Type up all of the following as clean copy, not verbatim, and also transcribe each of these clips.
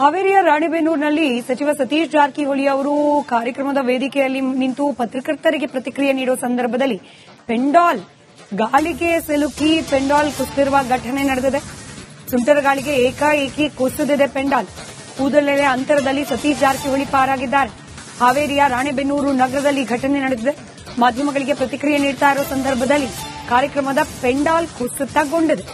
ಹಾವೇರಿಯ ರಾಣೆಬೆನ್ನೂರಿನಲ್ಲಿ ಸಚಿವ ಸತೀಶ್ ಜಾರಕಿಹೊಳಿ ಅವರು ಕಾರ್ಯಕ್ರಮದ ವೇದಿಕೆಯಲ್ಲಿ ನಿಂತು ಪತ್ರಕರ್ತರಿಗೆ ಪ್ರತಿಕ್ರಿಯೆ ನೀಡುವ ಸಂದರ್ಭದಲ್ಲಿ ಪೆಂಡಾಲ್ ಗಾಳಿಗೆ ಸಿಲುಕಿ ಪೆಂಡಾಲ್ ಕುಸಿದಿರುವ ಘಟನೆ ನಡೆದಿದೆ. ಸುಂಟರಗಾಳಿಗೆ ಏಕಾಏಕಿ ಕುಸಿದಿದೆ ಪೆಂಡಾಲ್. ಕೂದಲೆಳೆ ಅಂತರದಲ್ಲಿ ಸತೀಶ್ ಜಾರಕಿಹೊಳಿ ಪಾರಾಗಿದ್ದಾರೆ. ಹಾವೇರಿಯ ರಾಣೆಬೆನ್ನೂರು ನಗರದಲ್ಲಿ ಘಟನೆ ನಡೆದಿದೆ. ಮಾಧ್ಯಮಗಳಿಗೆ ಪ್ರತಿಕ್ರಿಯೆ ನೀಡುತ್ತಾ ಇರುವ ಸಂದರ್ಭದಲ್ಲಿ ಕಾರ್ಯಕ್ರಮದ ಪೆಂಡಾಲ್ ಕುಸಿತಗೊಂಡಿದೆ.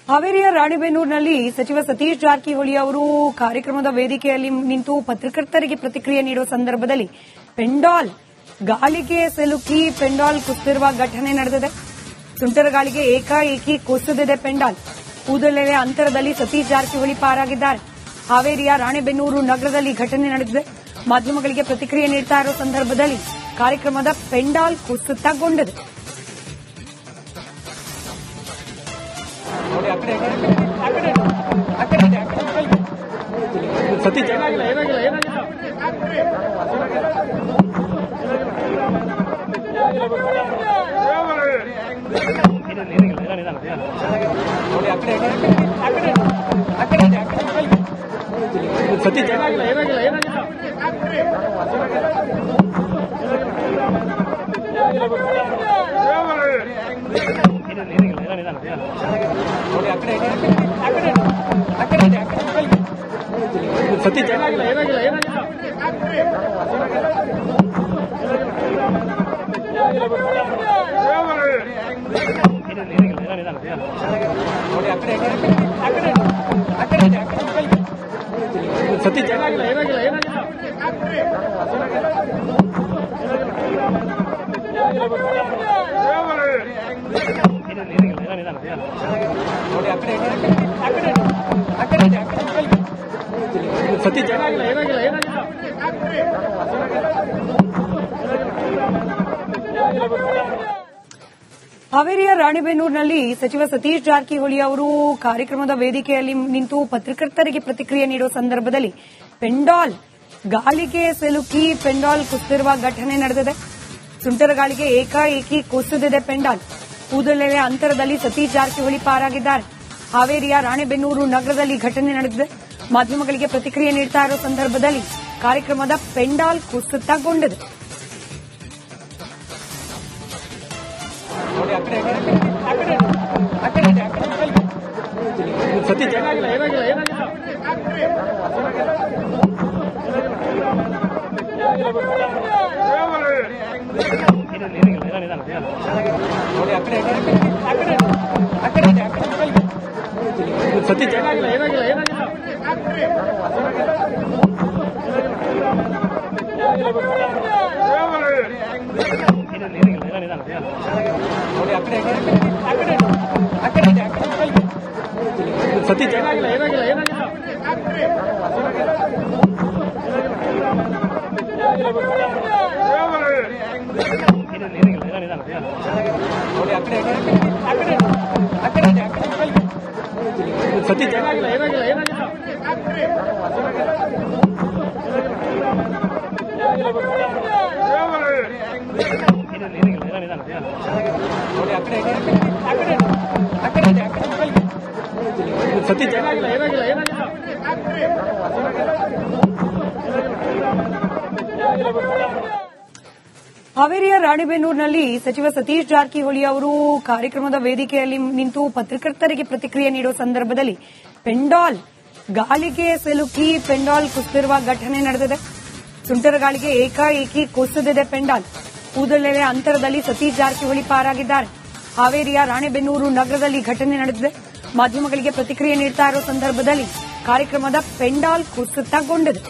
ಹಾವೇರಿಯ ರಾಣೆಬೆನ್ನೂರಿನಲ್ಲಿ ಸಚಿವ ಸತೀಶ್ ಜಾರಕಿಹೊಳಿ ಅವರು ಕಾರ್ಯಕ್ರಮದ ವೇದಿಕೆಯಲ್ಲಿ ನಿಂತು ಪತ್ರಕರ್ತರಿಗೆ ಪ್ರತಿಕ್ರಿಯೆ ನೀಡುವ ಸಂದರ್ಭದಲ್ಲಿ ಪೆಂಡಾಲ್ ಗಾಳಿಗೆ ಸಿಲುಕಿ ಪೆಂಡಾಲ್ ಕುಸಿದಿರುವ ಘಟನೆ ನಡೆದಿದೆ. ಸುಂಟರಗಾಳಿಗೆ ಏಕಾಏಕಿ ಕುಸಿದಿದೆ ಪೆಂಡಾಲ್. ಕೂದಲೆಳೆ ಅಂತರದಲ್ಲಿ ಸತೀಶ್ ಜಾರಕಿಹೊಳಿ ಪಾರಾಗಿದ್ದಾರೆ. ಹಾವೇರಿಯ ರಾಣೆಬೆನ್ನೂರು ನಗರದಲ್ಲಿ ಘಟನೆ ನಡೆದಿದೆ. ಮಾಧ್ಯಮಗಳಿಗೆ ಪ್ರತಿಕ್ರಿಯೆ ನೀಡುತ್ತಾ ಇರುವ ಸಂದರ್ಭದಲ್ಲಿ ಕಾರ್ಯಕ್ರಮದ ಪೆಂಡಾಲ್ ಕುಸಿತಗೊಂಡಿದೆ. ಹಾವೇರಿಯ ರಾಣೆಬೆನ್ನೂರಿನಲ್ಲಿ ಸಚಿವ ಸತೀಶ್ ಜಾರಕಿಹೊಳಿ ಅವರು ಕಾರ್ಯಕ್ರಮದ ವೇದಿಕೆಯಲ್ಲಿ ನಿಂತು ಪತ್ರಕರ್ತರಿಗೆ ಪ್ರತಿಕ್ರಿಯೆ ನೀಡುವ ಸಂದರ್ಭದಲ್ಲಿ ಪೆಂಡಾಲ್ ಗಾಳಿಗೆ ಸಿಲುಕಿ ಪೆಂಡಾಲ್ ಕುಸಿದಿರುವ ಘಟನೆ ನಡೆದಿದೆ. ಸುಂಟರಗಾಳಿಗೆ ಏಕಾಏಕಿ ಕುಸಿದಿದೆ ಪೆಂಡಾಲ್. ಕೂದಲೆಳೆ ಅಂತರದಲ್ಲಿ ಸತೀಶ್ ಜಾರಕಿಹೊಳಿ ಪಾರಾಗಿದ್ದಾರೆ. ಹಾವೇರಿಯ ರಾಣೆಬೆನ್ನೂರು ನಗರದಲ್ಲಿ ಘಟನೆ ನಡೆದಿದೆ. ಮಾಧ್ಯಮಗಳಿಗೆ ಪ್ರತಿಕ್ರಿಯೆ ನೀಡುತ್ತಾ ಇರುವ ಸಂದರ್ಭದಲ್ಲಿ ಕಾರ್ಯಕ್ರಮದ ಪೆಂಡಾಲ್ ಕುಸಿತಗೊಂಡಿದೆ. ಸತೀಶ್ ಹಾವೇರಿಯ ರಾಣೆಬೆನ್ನೂರಿನಲ್ಲಿ ಸಚಿವ ಸತೀಶ್ ಜಾರಕಿಹೊಳಿ ಅವರು ಕಾರ್ಯಕ್ರಮದ ವೇದಿಕೆಯಲ್ಲಿ ನಿಂತು ಪತ್ರಕರ್ತರಿಗೆ ಪ್ರತಿಕ್ರಿಯೆ ನೀಡುವ ಸಂದರ್ಭದಲ್ಲಿ ಪೆಂಡಾಲ್ ಗಾಳಿಗೆ ಸಿಲುಕಿ ಪೆಂಡಾಲ್ ಕುಸಿದಿರುವ ಘಟನೆ ನಡೆದಿದೆ. ಸುಂಟರಗಾಳಿಗೆ ಏಕಾಏಕಿ ಕುಸಿದಿದೆ ಪೆಂಡಾಲ್. ಕೂದಲೆಳೆ ಅಂತರದಲ್ಲಿ ಸತೀಶ್ ಜಾರಕಿಹೊಳಿ ಪಾರಾಗಿದ್ದಾರೆ. ಹಾವೇರಿಯ ರಾಣೆಬೆನ್ನೂರು ನಗರದಲ್ಲಿ ಘಟನೆ ನಡೆದಿದೆ. ಮಾಧ್ಯಮಗಳಿಗೆ ಪ್ರತಿಕ್ರಿಯೆ ನೀಡುತ್ತಾ ಇರುವ ಸಂದರ್ಭದಲ್ಲಿ ಕಾರ್ಯಕ್ರಮದ ಪೆಂಡಾಲ್ ಕುಸಿತಗೊಂಡಿದೆ.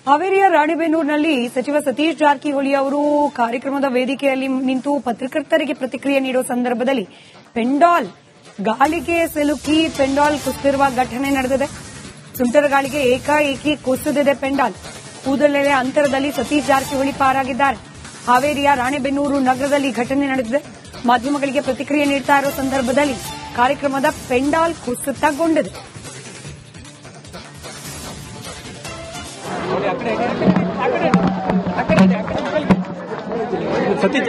ಹಾವೇರಿಯ ರಾಣೆಬೆನ್ನೂರಿನಲ್ಲಿ ಸಚಿವ ಸತೀಶ್ ಜಾರಕಿಹೊಳಿ ಅವರು ಕಾರ್ಯಕ್ರಮದ ವೇದಿಕೆಯಲ್ಲಿ ನಿಂತು ಪತ್ರಕರ್ತರಿಗೆ ಪ್ರತಿಕ್ರಿಯೆ ನೀಡುವ ಸಂದರ್ಭದಲ್ಲಿ ಪೆಂಡಾಲ್ ಗಾಳಿಗೆ ಸಿಲುಕಿ ಪೆಂಡಾಲ್ ಕುಸಿದಿರುವ ಘಟನೆ ನಡೆದಿದೆ. ಸುಂಟರಗಾಳಿಗೆ ಏಕಾಏಕಿ ಕುಸಿದಿದೆ ಪೆಂಡಾಲ್. ಕೂದಲೆಳೆ ಅಂತರದಲ್ಲಿ ಸತೀಶ್ ಜಾರಕಿಹೊಳಿ ಪಾರಾಗಿದ್ದಾರೆ. ಹಾವೇರಿಯ ರಾಣೆಬೆನ್ನೂರು ನಗರದಲ್ಲಿ ಘಟನೆ ನಡೆದಿದೆ. ಮಾಧ್ಯಮಗಳಿಗೆ ಪ್ರತಿಕ್ರಿಯೆ ನೀಡುತ್ತಾ ಇರುವ ಸಂದರ್ಭದಲ್ಲಿ ಕಾರ್ಯಕ್ರಮದ ಪೆಂಡಾಲ್ ಕುಸಿತಗೊಂಡಿದೆ. ಸತಿ